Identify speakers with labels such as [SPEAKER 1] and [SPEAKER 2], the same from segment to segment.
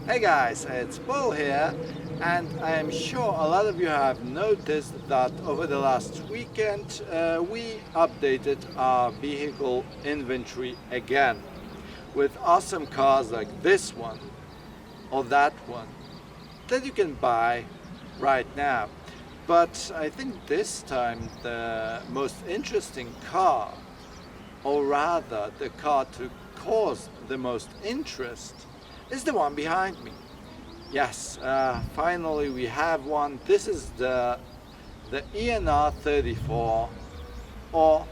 [SPEAKER 1] Hey guys, it's Paul here, and I am sure a lot of you have noticed that over the last weekend we updated our vehicle inventory again with awesome cars like this one or that one that you can buy right now. But I think this time the most interesting car, or rather the car to cause the most interest, is the one behind me. Yes, finally we have one. This is the ENR34 or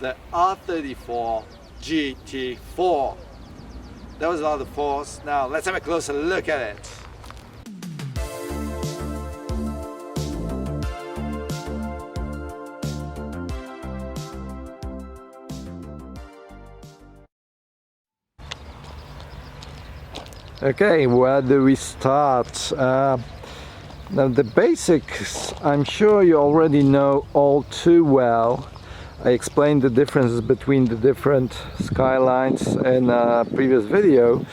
[SPEAKER 1] the R34 GT4. Those are the fours. Now let's have a closer look at it. Okay, where do we start? Now the basics, I'm sure you already know all too well. I explained the differences between the different Skylines in a previous video,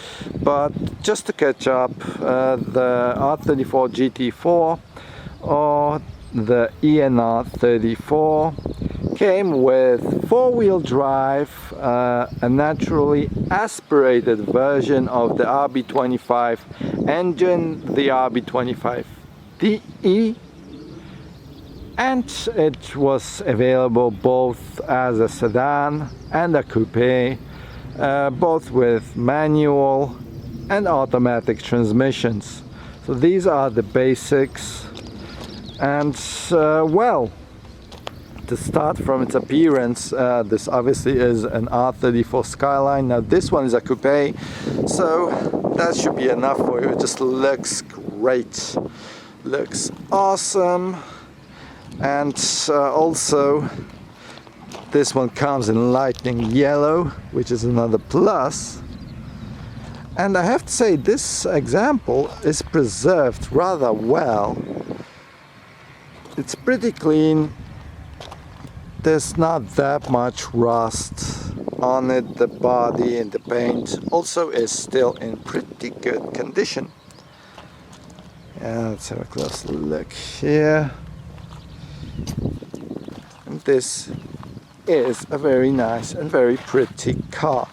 [SPEAKER 1] but just to catch up, the R34 GT4 or the ENR34 came with four-wheel drive, a naturally aspirated version of the RB25 engine, the RB25DE, and it was available both as a sedan and a coupe, both with manual and automatic transmissions. So these are the basics, and well, to start from its appearance, this obviously is an R34 Skyline. Now this one is a coupe, so that should be enough for you. It just looks great, looks awesome, and also this one comes in lightning yellow, which is another plus. And I have to say, this example is preserved rather well. It's pretty clean. There's not that much rust on it. The body and the paint also is still in pretty good condition. Let's have a close look here. And this is a very nice and very pretty car.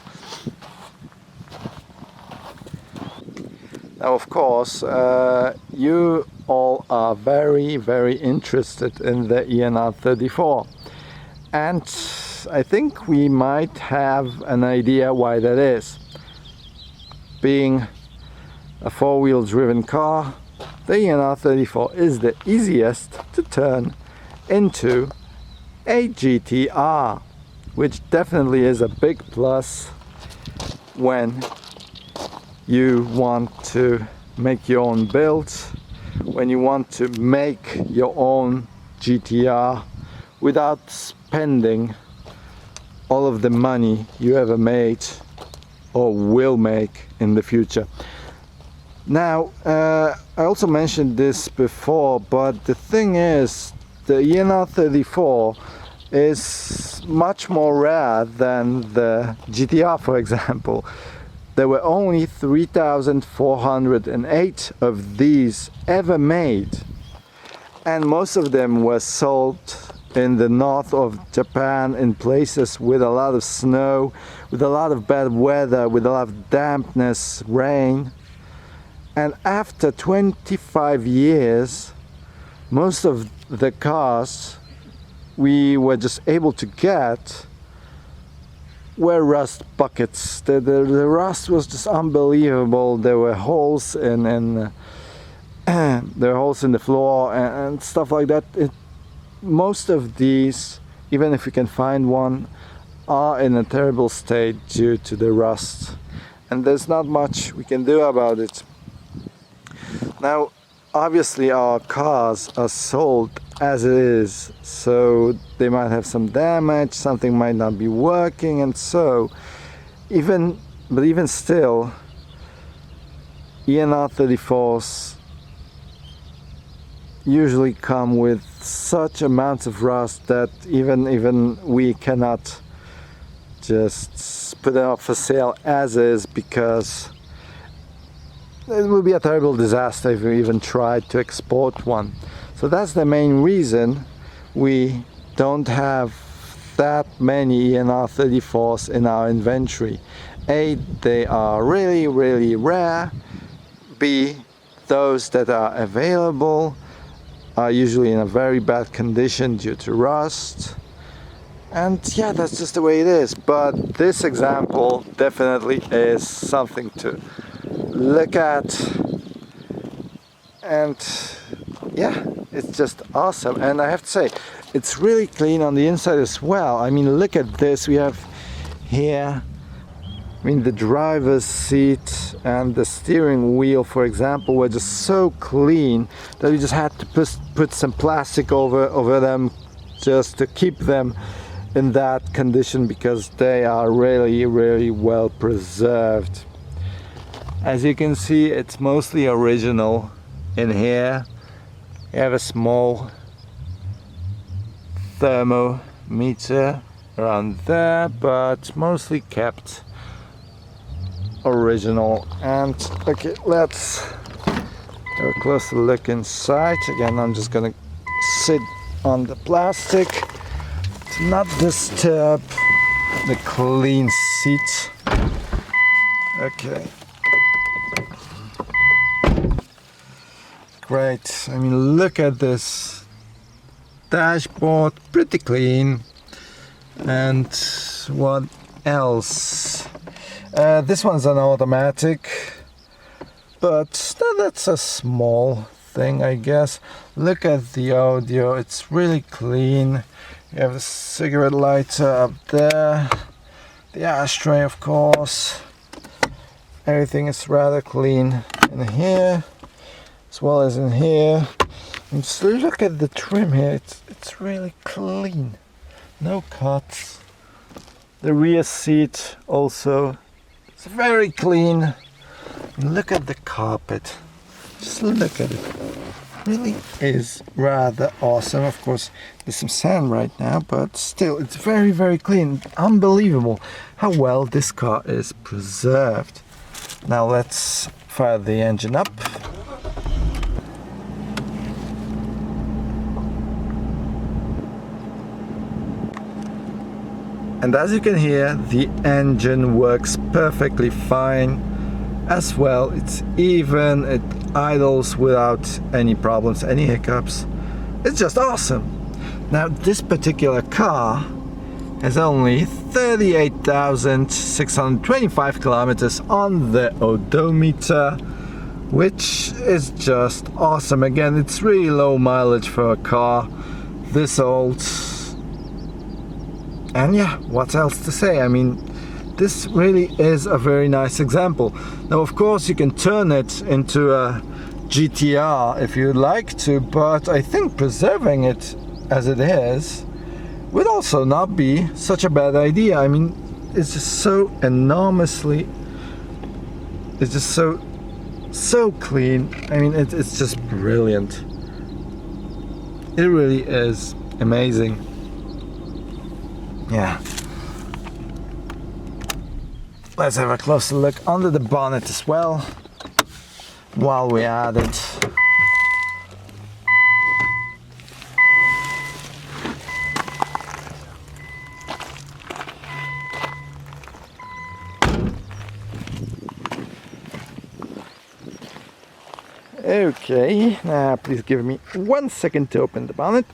[SPEAKER 1] Now, of course, you all are very interested in the ENR34. And I think we might have an idea why that is. Being a four-wheel driven car, the ENR34 is the easiest to turn into a GTR, which definitely is a big plus when you want to make your own builds, when you want to make your own GTR without spending all of the money you ever made or will make in the future. Now, I also mentioned this before, but the thing is, the ENR34 is much more rare than the GTR, for example. There were only 3,408 of these ever made, and most of them were sold in the north of Japan, in places with a lot of snow, with a lot of bad weather, with a lot of dampness, rain. And after 25 years, most of the cars we were just able to get were rust buckets. The rust was just unbelievable. There were holes in there were holes in the floor and stuff like that. Most of these, even if you can find one, are in a terrible state due to the rust, and there's not much we can do about it. Now, obviously our cars are sold as it is, so they might have some damage, something might not be working, and so even still, ENR34s usually come with such amounts of rust that even we cannot just put it up for sale as is, because it would be a terrible disaster if we even tried to export one. So that's the main reason we don't have that many ENR34s in our inventory. A, they are really, really rare. B, those that are available are usually in a very bad condition due to rust. And yeah, that's just the way it is. But this example definitely is something to look at. And yeah, it's just awesome. And I have to say, it's really clean on the inside as well. I mean, look at this. We have here, I mean, the driver's seat and the steering wheel, for example, were just so clean that we just had to put some plastic over them just to keep them in that condition, because they are really, really well preserved. As you can see, it's mostly original in here. You have a small thermometer around there, but mostly kept original. And okay, let's have a closer look inside. Again, I'm just gonna sit on the plastic to not disturb the clean seat. Okay. Great. I mean, look at this dashboard, pretty clean. And what else? This one's an automatic, but that's a small thing, I guess. Look at the audio, it's really clean. You have the cigarette lighter up there, the ashtray, of course. Everything is rather clean in here, as well as in here. And just look at the trim here, it's really clean. No cuts. The rear seat also, it's very clean. And look at the carpet. Just look at it. Really is rather awesome. Of course, there's some sand right now, but still, it's very, very clean. Unbelievable how well this car is preserved. Now let's fire the engine up. And as you can hear, the engine works perfectly fine as well. It's even, it idles without any problems, any hiccups. It's just awesome. Now this particular car has only 38,625 kilometers on the odometer, which is just awesome. Again, it's really low mileage for a car this old. And yeah, what else to say? I mean, this really is a very nice example. Now, of course, you can turn it into a GTR if you'd like to, but I think preserving it as it is would also not be such a bad idea. I mean, it's just so enormously, it's just so clean. I mean, it's just brilliant. It really is amazing. Yeah. Let's have a closer look under the bonnet as well while we're at it. Okay, now please give me 1 second to open the bonnet.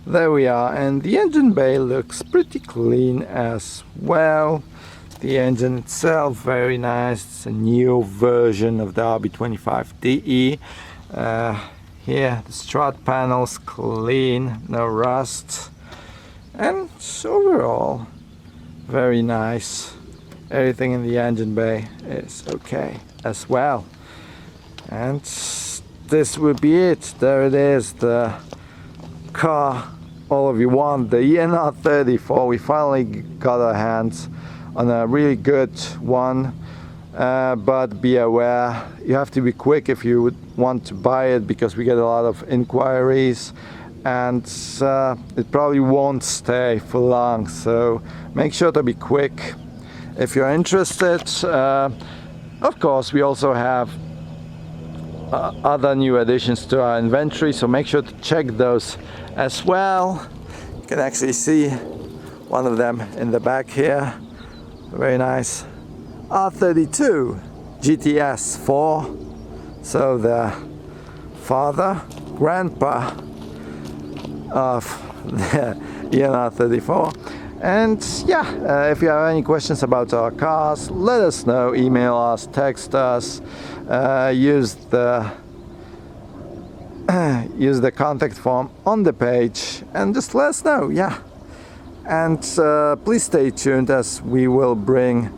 [SPEAKER 1] There we are, and the engine bay looks pretty clean as well. The engine itself, very nice. It's a new version of the RB25DE. Here, the strut panels clean, no rust. And overall, very nice. Everything in the engine bay is okay as well. And this will be it. There it is, the car all of you want, the ENR34. We finally got our hands on a really good one, but be aware, you have to be quick if you would want to buy it, because we get a lot of inquiries and it probably won't stay for long, so make sure to be quick if you're interested. Of course, we also have other new additions to our inventory, so make sure to check those as well. You can actually see one of them in the back here. Very nice R32 GTS 4. So the father, grandpa of the ENR34. And yeah, if you have any questions about our cars, let us know, email us, text us, use the contact form on the page, and just let us know. Yeah, and please stay tuned, as we will bring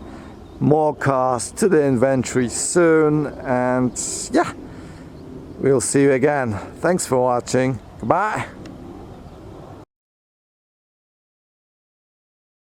[SPEAKER 1] more cars to the inventory soon. And yeah, we'll see you again. Thanks for watching. Goodbye.